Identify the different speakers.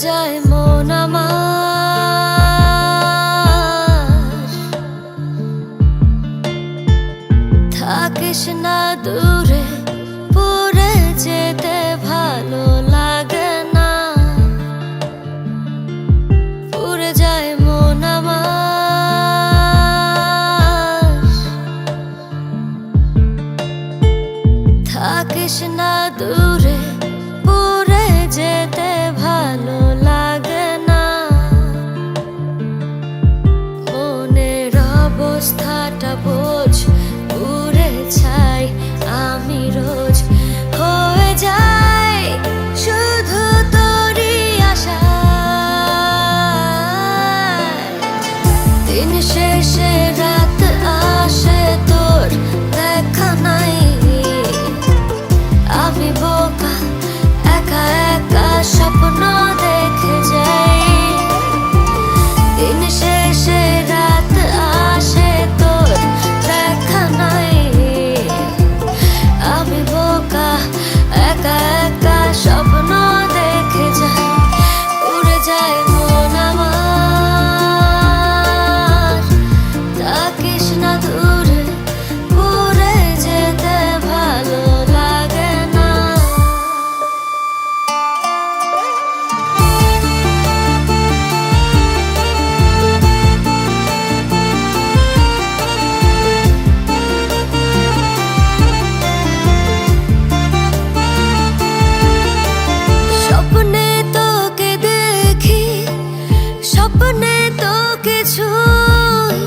Speaker 1: যায় মন আমার, থাকিস না দূরে, পুরে যেতে ভালো লাগে না। পুরে যায় মন আমার, থাকিস না দূরে, পুরে যেতে ভালো লাগে না। মনের অবস্থাটা বোঝ, পুরে ছাই আমি রোজ, হয়ে যাই শুধু তোরই আশায়। দিন শেষে রাত আসে, তোর দেখা নাই, আমি বোকা একা একা স্বপ্ন দেখে যাই। দিন শেষে রাত আসে, তোর দেখা নাই, আমি বোকা একা একা স্বপ্ন দেখে যাই। উড়ে যায় মন আমার, থাকিস না দূরে, পুরে যেতে ভালো লাগে না। স্বপ্নে তোকে দেখি, স্বপ্নে তোকে ছুঁই,